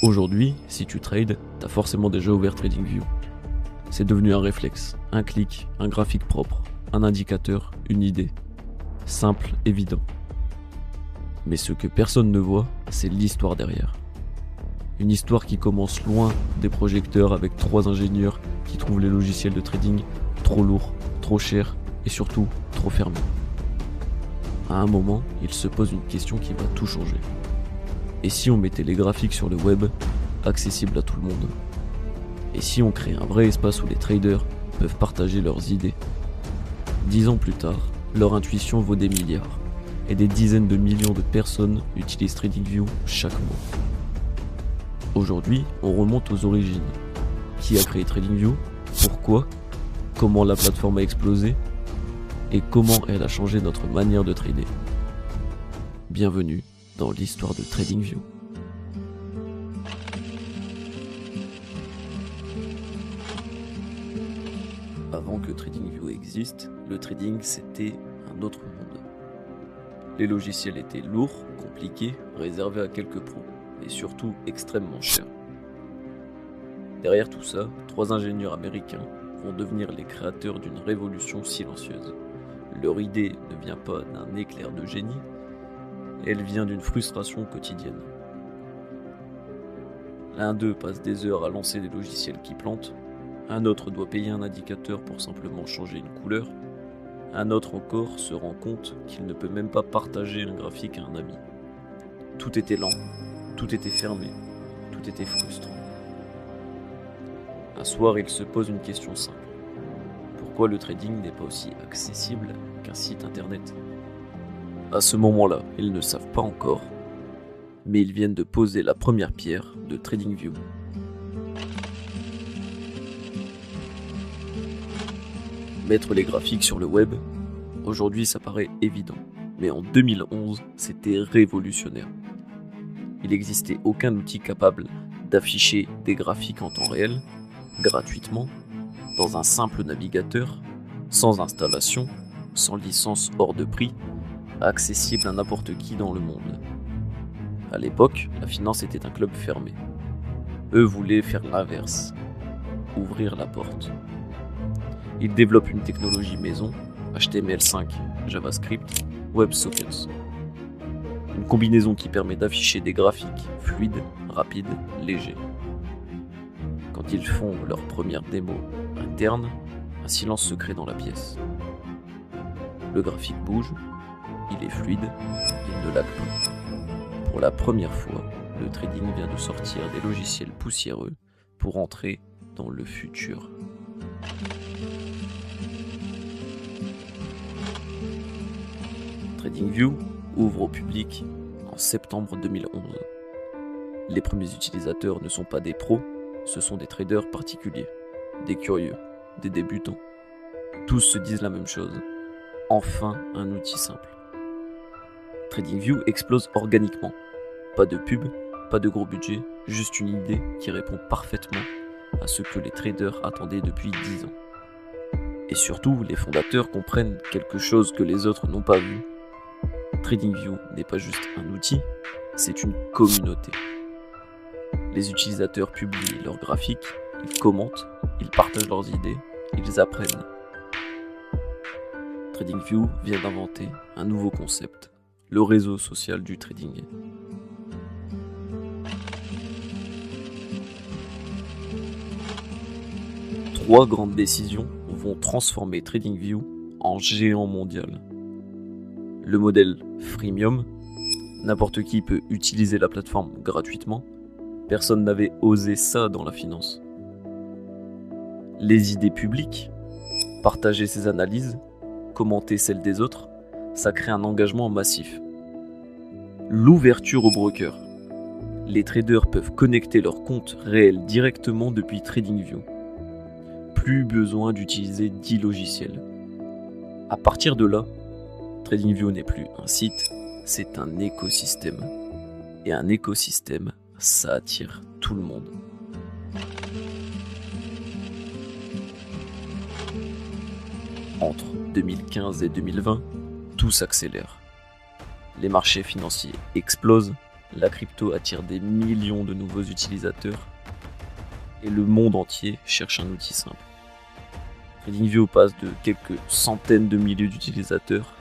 Aujourd'hui, si tu trades, t'as forcément déjà ouvert TradingView. C'est devenu un réflexe, un clic, un graphique propre, un indicateur, une idée. Simple, évident. Mais ce que personne ne voit, c'est l'histoire derrière. Une histoire qui commence loin des projecteurs avec 3 ingénieurs qui trouvent les logiciels de trading trop lourds, trop chers et surtout trop fermés. À un moment, il se pose une question qui va tout changer. Et si on mettait les graphiques sur le web, accessibles à tout le monde? Et si on crée un vrai espace où les traders peuvent partager leurs idées? 10 ans plus tard, leur intuition vaut des milliards. Et des dizaines de millions de personnes utilisent TradingView chaque mois. Aujourd'hui, on remonte aux origines. Qui a créé TradingView? Pourquoi? Comment la plateforme a explosé? Et comment elle a changé notre manière de trader? Bienvenue dans l'histoire de TradingView. Avant que TradingView existe, le trading c'était un autre monde. Les logiciels étaient lourds, compliqués, réservés à quelques pros, et surtout extrêmement chers. Derrière tout ça, 3 ingénieurs américains vont devenir les créateurs d'une révolution silencieuse. Leur idée ne vient pas d'un éclair de génie, elle vient d'une frustration quotidienne. L'un d'eux passe des heures à lancer des logiciels qui plantent, un autre doit payer un indicateur pour simplement changer une couleur, un autre encore se rend compte qu'il ne peut même pas partager un graphique à un ami. Tout était lent, tout était fermé, tout était frustrant. Un soir, il se pose une question simple. Pourquoi le trading n'est pas aussi accessible qu'un site internet? À ce moment-là, ils ne savent pas encore, mais ils viennent de poser la première pierre de TradingView. Mettre les graphiques sur le web, aujourd'hui ça paraît évident, mais en 2011, c'était révolutionnaire. Il n'existait aucun outil capable d'afficher des graphiques en temps réel, gratuitement, dans un simple navigateur, sans installation, sans licence hors de prix, accessible à n'importe qui dans le monde. À l'époque, la finance était un club fermé. Eux voulaient faire l'inverse, ouvrir la porte. Ils développent une technologie maison, HTML5, JavaScript, WebSockets. Une combinaison qui permet d'afficher des graphiques fluides, rapides, légers. Quand ils font leur première démo interne, un silence se crée dans la pièce. Le graphique bouge, il est fluide, il ne lag pas. Pour la première fois, le trading vient de sortir des logiciels poussiéreux pour entrer dans le futur. TradingView ouvre au public en septembre 2011. Les premiers utilisateurs ne sont pas des pros, ce sont des traders particuliers, des curieux, des débutants. Tous se disent la même chose. Enfin, un outil simple. TradingView explose organiquement. Pas de pub, pas de gros budget, juste une idée qui répond parfaitement à ce que les traders attendaient depuis 10 ans. Et surtout, les fondateurs comprennent quelque chose que les autres n'ont pas vu. TradingView n'est pas juste un outil, c'est une communauté. Les utilisateurs publient leurs graphiques, ils commentent, ils partagent leurs idées, ils apprennent. TradingView vient d'inventer un nouveau concept, le réseau social du trading. Trois grandes décisions vont transformer TradingView en géant mondial. Le modèle freemium, n'importe qui peut utiliser la plateforme gratuitement, personne n'avait osé ça dans la finance. Les idées publiques, partager ses analyses, commenter celles des autres, ça crée un engagement massif. L'ouverture aux brokers. Les traders peuvent connecter leur compte réel directement depuis TradingView. Plus besoin d'utiliser 10 logiciels. À partir de là, TradingView n'est plus un site, c'est un écosystème. Et un écosystème, ça attire tout le monde. Entre 2015 et 2020, tout s'accélère. Les marchés financiers explosent, la crypto attire des millions de nouveaux utilisateurs et le monde entier cherche un outil simple. TradingView passe de quelques centaines de milliers d'utilisateurs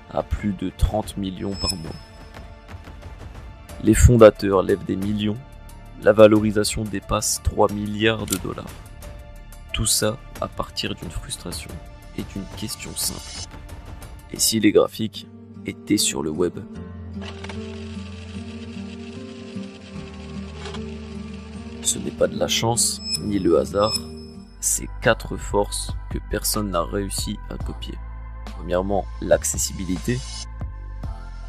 à plus de 30 millions par mois. Les fondateurs lèvent des millions, la valorisation dépasse 3 milliards de dollars. Tout ça à partir d'une frustration et d'une question simple. Et si les graphiques étaient sur le web ? Ce n'est pas de la chance ni le hasard, c'est 4 forces que personne n'a réussi à copier. Premièrement, l'accessibilité,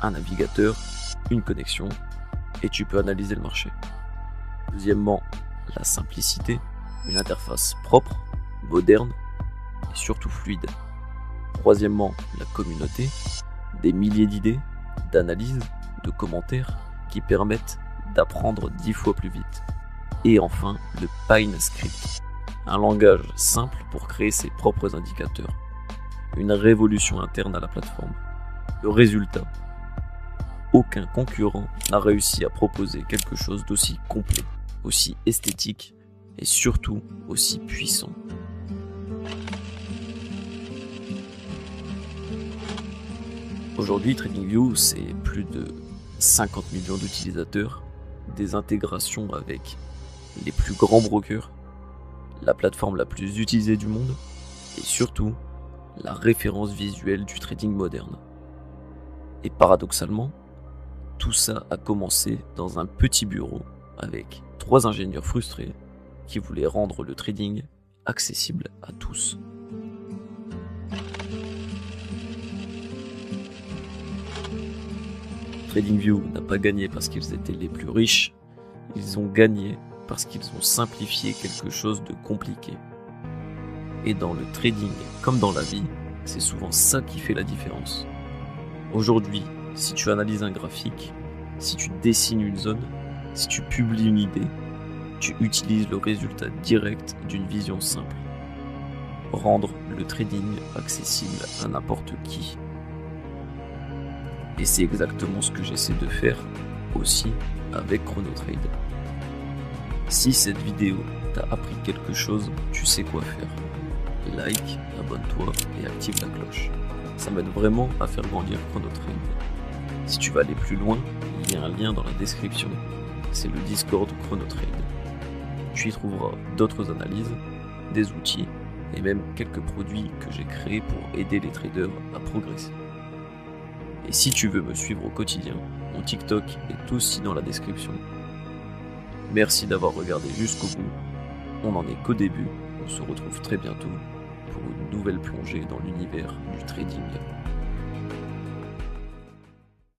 un navigateur, une connexion, et tu peux analyser le marché. Deuxièmement, la simplicité, une interface propre, moderne et surtout fluide. Troisièmement, la communauté, des milliers d'idées, d'analyses, de commentaires qui permettent d'apprendre 10 fois plus vite. Et enfin, le PineScript, un langage simple pour créer ses propres indicateurs. Une révolution interne à la plateforme. Le résultat, aucun concurrent n'a réussi à proposer quelque chose d'aussi complet, aussi esthétique et surtout aussi puissant. Aujourd'hui, TradingView, c'est plus de 50 millions d'utilisateurs, des intégrations avec les plus grands brokers, la plateforme la plus utilisée du monde et surtout la référence visuelle du trading moderne. Et paradoxalement, tout ça a commencé dans un petit bureau avec 3 ingénieurs frustrés qui voulaient rendre le trading accessible à tous. TradingView n'a pas gagné parce qu'ils étaient les plus riches, ils ont gagné parce qu'ils ont simplifié quelque chose de compliqué. Et dans le trading, comme dans la vie, c'est souvent ça qui fait la différence. Aujourd'hui, si tu analyses un graphique, si tu dessines une zone, si tu publies une idée, tu utilises le résultat direct d'une vision simple. Rendre le trading accessible à n'importe qui. Et c'est exactement ce que j'essaie de faire aussi avec ChronoTrade. Si cette vidéo t'a appris quelque chose, tu sais quoi faire. Like, abonne-toi et active la cloche. Ça m'aide vraiment à faire grandir ChronoTrade. Si tu veux aller plus loin, il y a un lien dans la description. C'est le Discord ChronoTrade. Tu y trouveras d'autres analyses, des outils et même quelques produits que j'ai créés pour aider les traders à progresser. Et si tu veux me suivre au quotidien, mon TikTok est aussi dans la description. Merci d'avoir regardé jusqu'au bout. On n'en est qu'au début. On se retrouve très bientôt pour une nouvelle plongée dans l'univers du trading.